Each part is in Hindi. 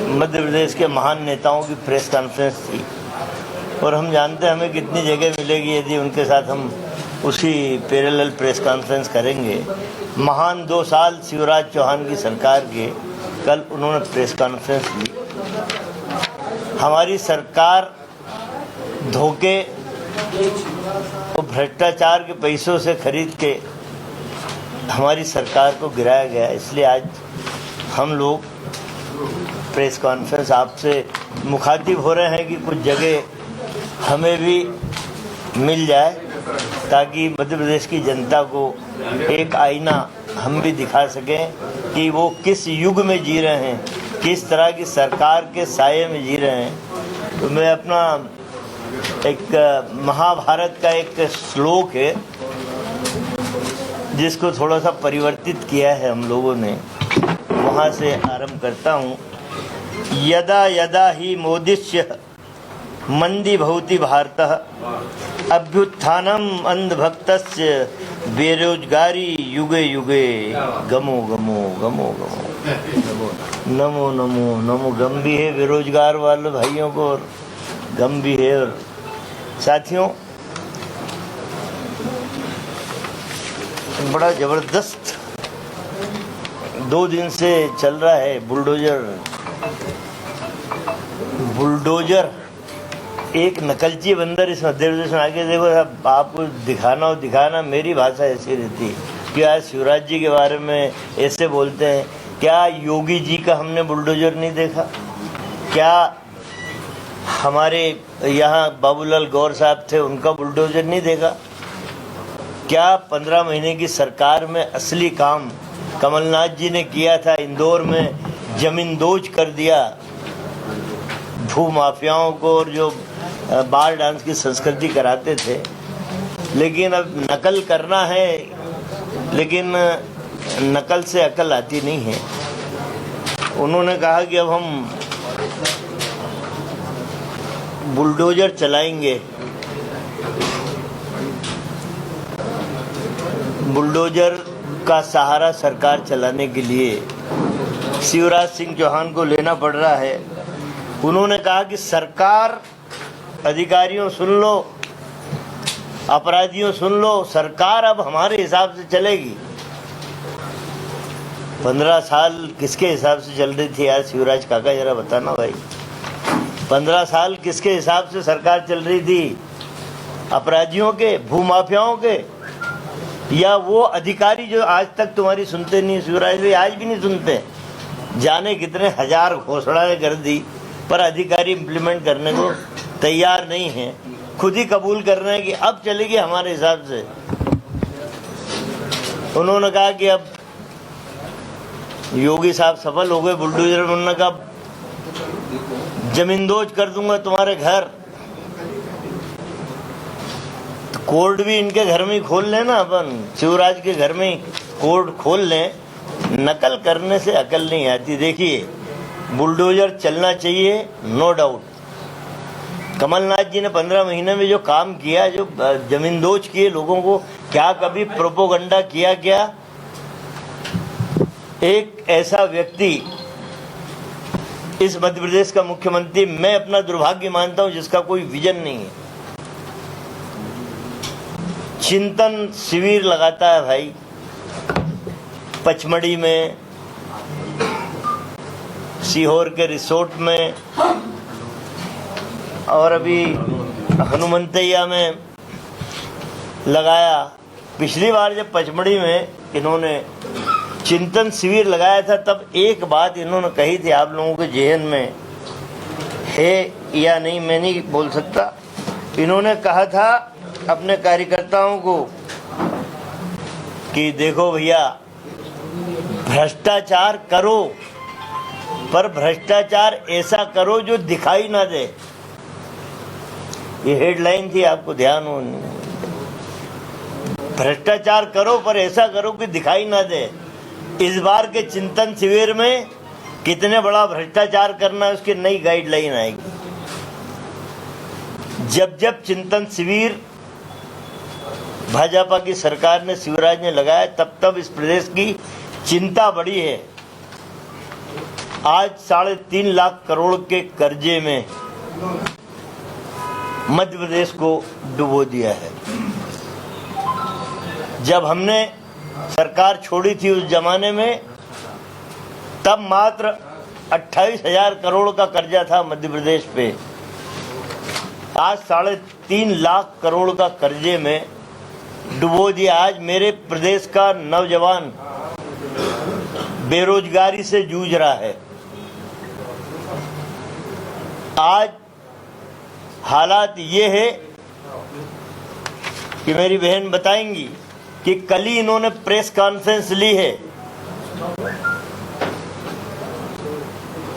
मध्य प्रदेश के महान नेताओं की प्रेस कॉन्फ्रेंस थी और हम जानते हैं हमें कितनी जगह मिलेगी यदि उनके साथ हम उसी पैरेलल प्रेस कॉन्फ्रेंस करेंगे। महान 2 साल शिवराज चौहान की सरकार के कल उन्होंने प्रेस कॉन्फ्रेंस ली। हमारी सरकार धोखे और भ्रष्टाचार के पैसों से खरीद के हमारी सरकार को गिराया गया, इसलिए आज हम लोग प्रेस कॉन्फ्रेंस आपसे मुखातिब हो रहे हैं कि कुछ जगह हमें भी मिल जाए ताकि मध्य प्रदेश की जनता को एक आईना हम भी दिखा सकें कि वो किस युग में जी रहे हैं, किस तरह की सरकार के साये में जी रहे हैं। तो मैं अपना एक महाभारत का एक श्लोक है जिसको थोड़ा सा परिवर्तित किया है हम लोगों ने, वहाँ से आरंभ करता हूँ। यदा यदा ही मोदिष्य मंदी भवति भारतः अभ्युत्थानम अंधभक्तस्य बेरोजगारी युगे युगे गमो गमो गमो गमो नमो नमो नमो। गम भी है बेरोजगार वाले भाइयों को और गम भी है। और साथियों, बड़ा ज़बरदस्त 2 दिन से चल रहा है बुलडोजर एक नकलची बंदर इस मध्य प्रदेश में आके देखो साहब, आपको दिखाना मेरी भाषा ऐसी रहती है कि आज शिवराज जी के बारे में ऐसे बोलते हैं। क्या योगी जी का हमने बुलडोजर नहीं देखा? क्या हमारे यहाँ बाबूलाल गौर साहब थे, उनका बुलडोजर नहीं देखा? क्या 15 महीने की सरकार में असली काम कमलनाथ जी ने किया था? इंदौर में जमींदोज कर दिया भू माफियाओं को और जो बार डांस की संस्कृति कराते थे। लेकिन अब नकल करना है, लेकिन नकल से अकल आती नहीं है। उन्होंने कहा कि अब हम बुलडोजर चलाएंगे। बुलडोजर का सहारा सरकार चलाने के लिए शिवराज सिंह चौहान को लेना पड़ रहा है। उन्होंने कहा कि सरकार, अधिकारियों सुन लो, अपराधियों सुन लो, सरकार अब हमारे हिसाब से चलेगी। 15 साल किसके हिसाब से चल रही थी यार शिवराज काका, जरा बताना भाई। 15 साल किसके हिसाब से सरकार चल रही थी? अपराधियों के, भूमाफियाओं के, या वो अधिकारी जो आज तक तुम्हारी सुनते नहीं? शिवराज भाई आज भी नहीं सुनते। जाने कितने हजार घोषणाएं कर दी पर अधिकारी इम्प्लीमेंट करने को तैयार नहीं है। खुद ही कबूल कर रहे हैं कि अब चलेगी हमारे हिसाब से। उन्होंने कहा कि अब योगी साहब सफल हो गए बुलडोजर। उन्होंने कहा जमींदोज कर दूंगा तुम्हारे घर। तो कोर्ट भी इनके घर में ही खोल लेना, अपन शिवराज के घर में ही कोर्ट खोल लें। नकल करने से अकल नहीं आती। देखिए, बुलडोजर चलना चाहिए, नो डाउट। कमलनाथ जी ने 15 महीने में जो काम किया, जो जमींदोज किए लोगों को, क्या कभी प्रोपोगंडा किया? क्या एक ऐसा व्यक्ति इस मध्य प्रदेश का मुख्यमंत्री, मैं अपना दुर्भाग्य मानता हूं, जिसका कोई विजन नहीं है। चिंतन शिविर लगाता है भाई, पचमढ़ी में, सीहोर के रिसोर्ट में, और अभी हनुमंतैया में लगाया। पिछली बार जब पचमढ़ी में इन्होंने चिंतन शिविर लगाया था, तब एक बात इन्होंने कही थी, आप लोगों के जेहन में है या नहीं मैं नहीं बोल सकता। इन्होंने कहा था अपने कार्यकर्ताओं को कि देखो भैया, भ्रष्टाचार करो, पर भ्रष्टाचार ऐसा करो जो दिखाई ना दे। ये हेडलाइन थी, आपको ध्यान हो? भ्रष्टाचार करो पर ऐसा करो कि दिखाई ना दे। इस बार के चिंतन शिविर में कितने बड़ा भ्रष्टाचार करना है उसकी नई गाइडलाइन आएगी। जब जब चिंतन शिविर भाजपा की सरकार ने, शिवराज ने लगाया, तब तब इस प्रदेश की चिंता बढ़ी है। आज 3.5 लाख करोड़ के कर्जे में मध्य प्रदेश को डुबो दिया है। जब हमने सरकार छोड़ी थी उस जमाने में, तब मात्र 28,000 करोड़ का कर्जा था मध्य प्रदेश पे। आज 3.5 लाख करोड़ का कर्जे में डुबो दिया। आज मेरे प्रदेश का नौजवान बेरोजगारी से जूझ रहा है। आज हालात ये है कि मेरी बहन बताएंगी कि कल ही इन्होंने प्रेस कॉन्फ्रेंस ली है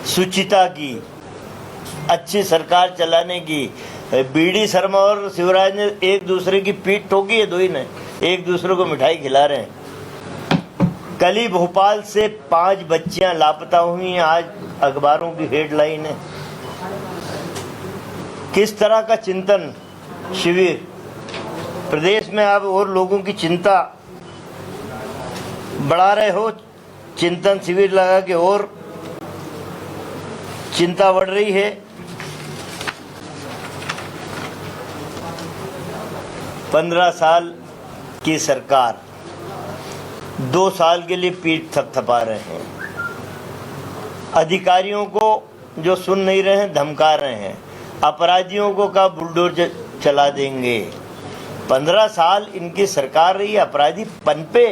सुचिता की, अच्छी सरकार चलाने की। बीडी शर्मा और शिवराज ने एक दूसरे की पीठ ठोकी है, दो ही ने एक दूसरे को मिठाई खिला रहे हैं। कल ही भोपाल से 5 बच्चियां लापता हुई हैं, आज अखबारों की हेडलाइन है। किस तरह का चिंतन शिविर प्रदेश में आप और लोगों की चिंता बढ़ा रहे हो, चिंतन शिविर लगा के और चिंता बढ़ रही है। पंद्रह साल की सरकार 2 साल के लिए पीठ थपथपा रहे हैं। अधिकारियों को जो सुन नहीं रहे हैं धमका रहे हैं। अपराधियों को का बुलडोजर चला देंगे। 15 साल इनकी सरकार रही, अपराधी पनपे,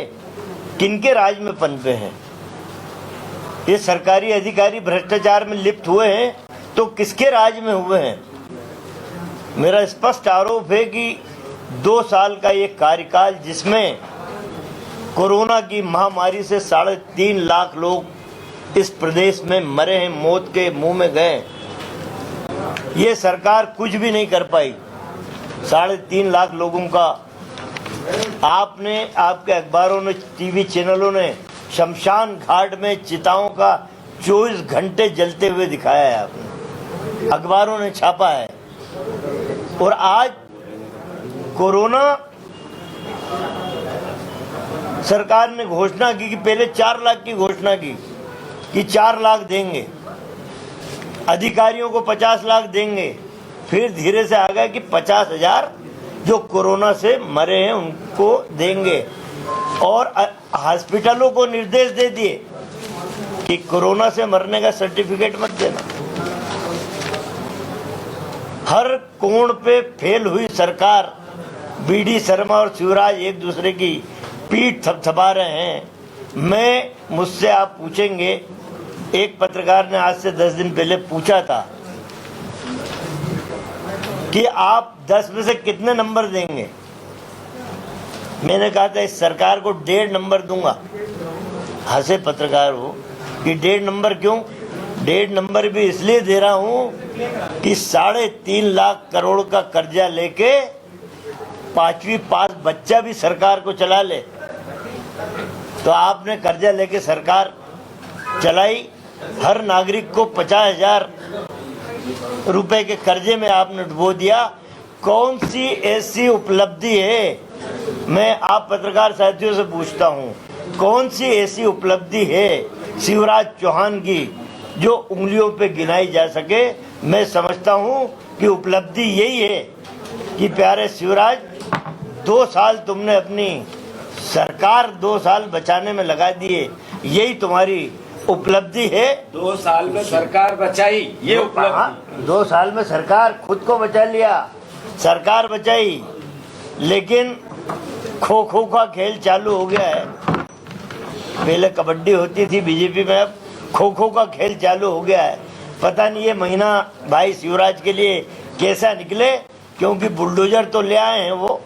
किनके राज में पनपे हैं? ये सरकारी अधिकारी भ्रष्टाचार में लिप्त हुए हैं तो किसके राज में हुए हैं? मेरा स्पष्ट आरोप है कि 2 साल का ये कार्यकाल, जिसमें कोरोना की महामारी से 3.5 लाख लोग इस प्रदेश में मरे हैं, मौत के मुंह में गए, ये सरकार कुछ भी नहीं कर पाई। 3.5 लाख लोगों का आपने, आपके अखबारों ने, टीवी चैनलों ने शमशान घाट में चिताओं का 24 घंटे जलते हुए दिखाया है, आपने अखबारों ने छापा है। और आज कोरोना सरकार ने घोषणा की कि पहले 4 लाख की घोषणा की कि 4 लाख देंगे, अधिकारियों को 50 लाख देंगे, फिर धीरे से आ गया कि 50,000 जो कोरोना से मरे हैं उनको देंगे। और हॉस्पिटलों को निर्देश दे दिए कि कोरोना से मरने का सर्टिफिकेट मत देना। हर कोण पे फेल हुई सरकार, बीडी शर्मा और शिवराज एक दूसरे की पीठ थपथपा रहे हैं। मुझसे आप पूछेंगे, एक पत्रकार ने आज से 10 दिन पहले पूछा था कि आप 10 में से कितने नंबर देंगे? मैंने कहा था इस सरकार को 1.5 नंबर दूंगा। हंसे पत्रकार हो कि 1.5 नंबर क्यों? 1.5 नंबर भी इसलिए दे रहा हूं कि 3.5 लाख करोड़ का कर्जा लेके 5वीं पास बच्चा भी सरकार को चला ले। तो आपने कर्जा लेके सरकार चलाई, हर नागरिक को 50,000 रुपए के कर्जे में आपने डुबो दिया। कौन सी ऐसी उपलब्धि है, मैं आप पत्रकार साथियों से पूछता हूं, कौन सी ऐसी उपलब्धि है शिवराज चौहान की जो उंगलियों पे गिनाई जा सके? मैं समझता हूं कि उपलब्धि यही है कि प्यारे शिवराज, 2 साल तुमने अपनी सरकार 2 साल बचाने में लगा दिए, यही तुम्हारी उपलब्धि है। 2 साल में सरकार बचाई, ये उपलब्धि। 2 साल में सरकार खुद को बचा लिया, सरकार बचाई, लेकिन खो खो का खेल चालू हो गया है। पहले कबड्डी होती थी बीजेपी में, अब खो खो का खेल चालू हो गया है। पता नहीं ये महीना भाई शिवराज के लिए कैसा निकले, क्योंकि बुलडोजर तो ले आए हैं वो,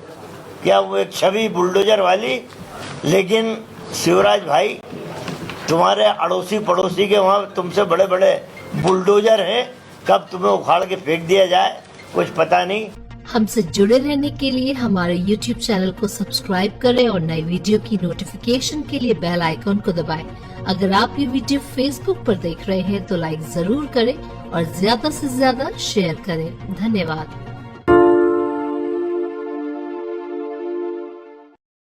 क्या वो एक छवि बुलडोजर वाली, लेकिन शिवराज भाई तुम्हारे अड़ोसी पड़ोसी के वहाँ तुमसे बड़े बड़े बुलडोजर हैं, कब तुम्हें उखाड़ के फेंक दिया जाए कुछ पता नहीं। हमसे जुड़े रहने के लिए हमारे YouTube चैनल को सब्सक्राइब करें और नई वीडियो की नोटिफिकेशन के लिए बेल आइकॉन को दबाएं। अगर आप ये वीडियो Facebook पर देख रहे हैं तो लाइक जरूर करें और ज्यादा से ज्यादा शेयर करें। धन्यवाद।